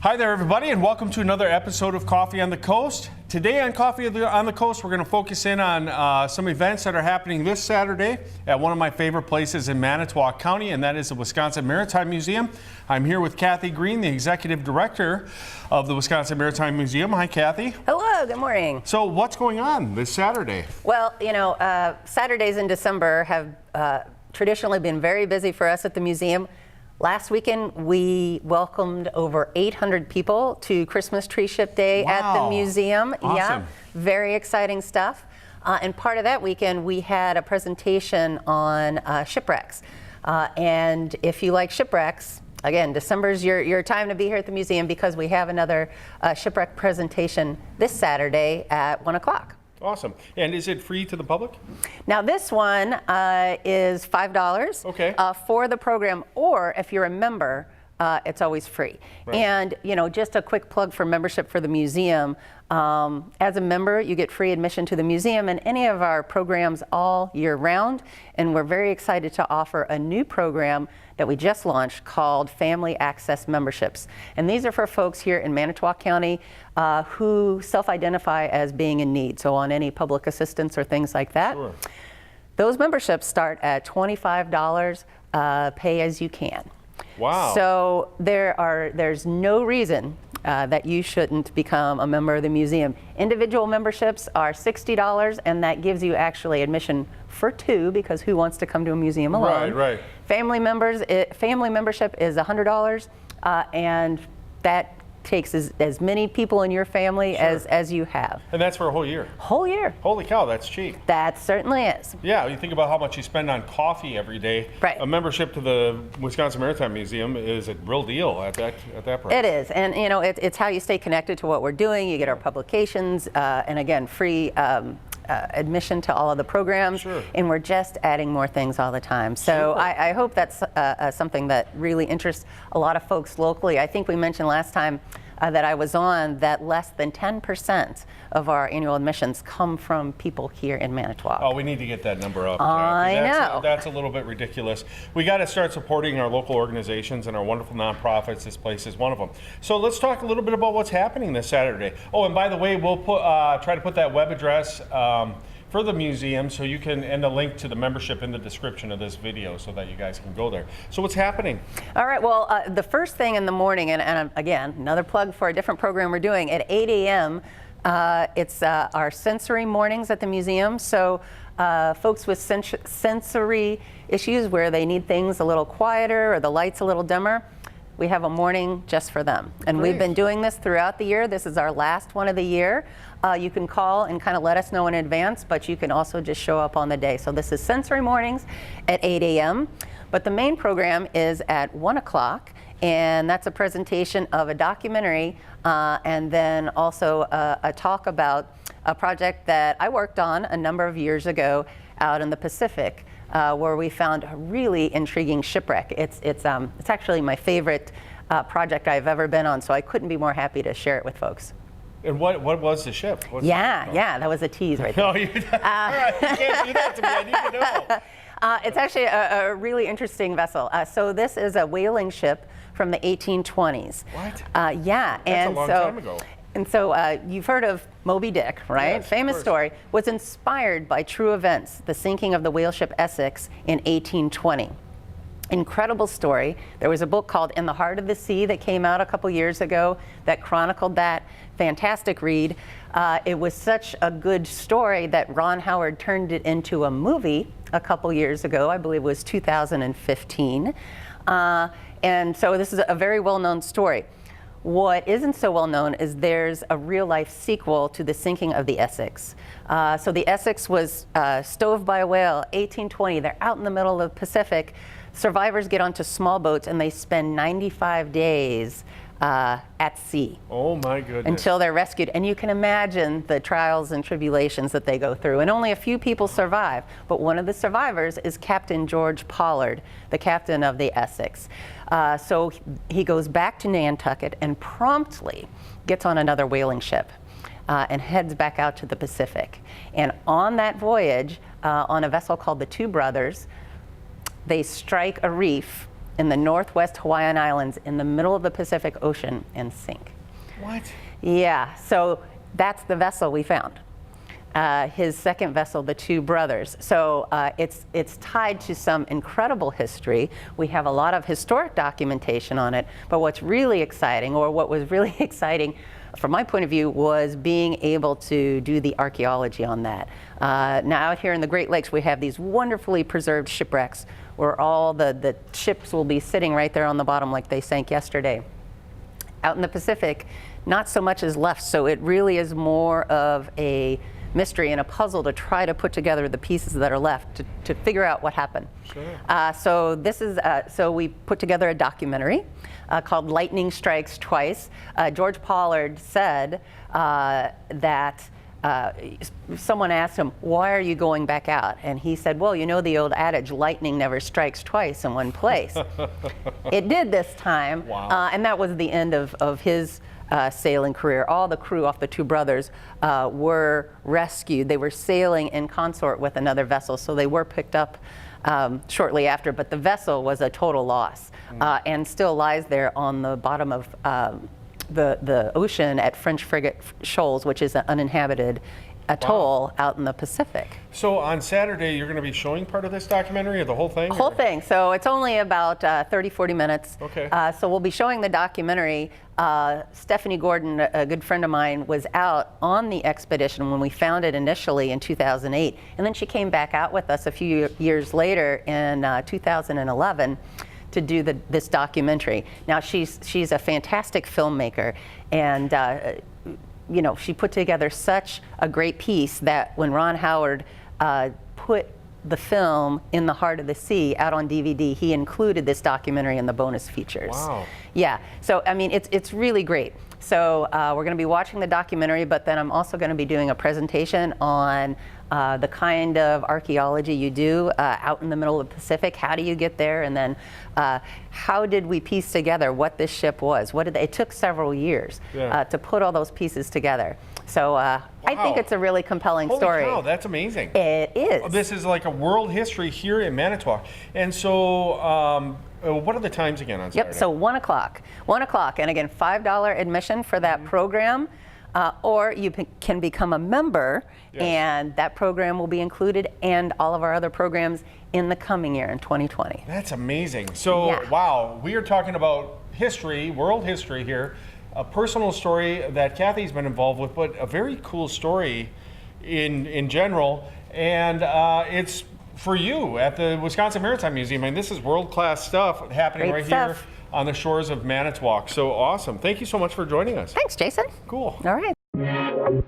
Hi there, everybody, and welcome to another episode of Coffee on the Coast. Today on Coffee on the Coast, we're going to focus in on some events that are happening this Saturday at one of my favorite places in Manitowoc County, and that is the Wisconsin Maritime Museum. I'm here with Cathy Green, the Executive Director of the Wisconsin Maritime Museum. Hi, Cathy. Hello, good morning. So what's going on this Saturday? Well, you know, Saturdays in December have traditionally been very busy for us at the museum. Last weekend, we welcomed over 800 people to Christmas Tree Ship Day at the museum. Awesome. Yeah, very exciting stuff. And part of that weekend, we had a presentation on shipwrecks. And if you like shipwrecks, again, December's your time to be here at the museum because we have another shipwreck presentation this Saturday at 1 o'clock. Awesome. And is it free to the public? Now this one is $5 for the program, or if you're a member, it's always free. Right. And you know, just a quick plug for membership for the museum. As a member, you get free admission to the museum and any of our programs all year round. And we're very excited to offer a new program that we just launched called Family Access Memberships. And these are for folks here in Manitowoc County who self-identify as being in need, so on any public assistance or things like that. Sure. Those memberships start at $25, pay as you can. Wow. So there's no reason that you shouldn't become a member of the museum. Individual memberships are $60, and that gives you actually admission for two, because who wants to come to a museum alone? Right. Family membership is $100, and that takes as many people in your family as you have. And that's for a whole year? Whole year. Holy cow, that's cheap. That certainly is. Yeah, you think about how much you spend on coffee every day. Right. A membership to the Wisconsin Maritime Museum is a real deal at that price. It is, and you know, it's how you stay connected to what we're doing. You get our publications, and again, free admission to all of the programs. Sure. And we're just adding more things all the time. So I hope that's something that really interests a lot of folks locally. I think we mentioned last time that I was on that less than 10% of our annual admissions come from people here in Manitowoc. Oh, we need to get that number up. I know. That's a little bit ridiculous. We got to start supporting our local organizations and our wonderful nonprofits. This place is one of them. So let's talk a little bit about what's happening this Saturday. Oh, and by the way, we'll try to put that web address for the museum, so you can, and the link to the membership in the description of this video so that you guys can go there. So what's happening? All right, well, the first thing in the morning, and again, another plug for a different program we're doing, at 8 a.m., it's our sensory mornings at the museum. So folks with sensory issues where they need things a little quieter or the lights a little dimmer, we have a morning just for them. And Great. We've been doing this throughout the year. This is our last one of the year. You can call and kind of let us know in advance, but you can also just show up on the day. So this is sensory mornings at 8 a.m. But the main program is at 1 o'clock, and that's a presentation of a documentary and then also a talk about a project that I worked on a number of years ago out in the Pacific, where we found a really intriguing shipwreck. It's actually my favorite project I've ever been on, so I couldn't be more happy to share it with folks. And what was the ship? Yeah, that was a tease right there. No, all right, you can't do that to me. I need to know. It's actually a really interesting vessel. So this is a whaling ship from the 1820s. What? Yeah. That's a long time ago. And so you've heard of Moby Dick, right? Yes, famous story. Was inspired by true events, the sinking of the whale ship Essex in 1820. Incredible story. There was a book called In the Heart of the Sea that came out a couple years ago that chronicled that. Fantastic read. It was such a good story that Ron Howard turned it into a movie a couple years ago. I believe it was 2015. And so this is a very well-known story. What isn't so well known is there's a real-life sequel to the sinking of the Essex. So the Essex was stove by a whale, 1820. They're out in the middle of the Pacific. Survivors get onto small boats and they spend 95 days at sea. Oh my goodness. Until they're rescued. And you can imagine the trials and tribulations that they go through. And only a few people survive. But one of the survivors is Captain George Pollard, the captain of the Essex. So he goes back to Nantucket and promptly gets on another whaling ship and heads back out to the Pacific. And on that voyage, on a vessel called the Two Brothers, they strike a reef in the northwest Hawaiian Islands in the middle of the Pacific Ocean and sink. What? Yeah, so that's the vessel we found. His second vessel, the Two Brothers. So it's tied to some incredible history. We have a lot of historic documentation on it, but what's really exciting, or what was really exciting from my point of view, was being able to do the archaeology on that. Now out here in the Great Lakes, we have these wonderfully preserved shipwrecks where all the ships will be sitting right there on the bottom like they sank yesterday. Out in the Pacific, not so much is left, so it really is more of a mystery and a puzzle to try to put together the pieces that are left to figure out what happened. Sure. So this is so we put together a documentary called Lightning Strikes Twice. George Pollard said that someone asked him, why are you going back out? And he said, well, you know the old adage, lightning never strikes twice in one place. It did this time. Wow. And that was the end of his sailing career. All the crew off the Two Brothers were rescued. They were sailing in consort with another vessel, so they were picked up shortly after, but the vessel was a total loss and still lies there on the bottom of the ocean at French Frigate Shoals, which is an uninhabited atoll out in the Pacific. So on Saturday, you're going to be showing part of this documentary, or the whole thing? The whole thing. So it's only about 30, 40 minutes. Okay. So we'll be showing the documentary. Stephanie Gordon, a good friend of mine, was out on the expedition when we found it initially in 2008. And then she came back out with us a few years later in 2011 to do this documentary. Now she's a fantastic filmmaker, and you know, she put together such a great piece that when Ron Howard put the film In the Heart of the Sea out on DVD, he included this documentary in the bonus features. Wow. Yeah, so I mean, it's really great. So we're going to be watching the documentary, but then I'm also going to be doing a presentation on the kind of archaeology you do out in the middle of the Pacific. How do you get there? And then how did we piece together what this ship was? It took several years to put all those pieces together. So I think it's a really compelling story. Holy cow, that's amazing. It is. This is like a world history here in Manitowoc. And so what are the times again on Saturday? Yep, so 1 o'clock. 1 o'clock, and again, $5 admission for that program. Or you can become a member, and that program will be included, and all of our other programs in the coming year in 2020. That's amazing. So, wow, we are talking about history, world history here, a personal story that Cathy's been involved with, but a very cool story in general, and it's for you at the Wisconsin Maritime Museum. I mean, this is world-class stuff happening Great right stuff. here on the shores of Manitowoc. So awesome. Thank you so much for joining us. Thanks, Jason. Cool. All right.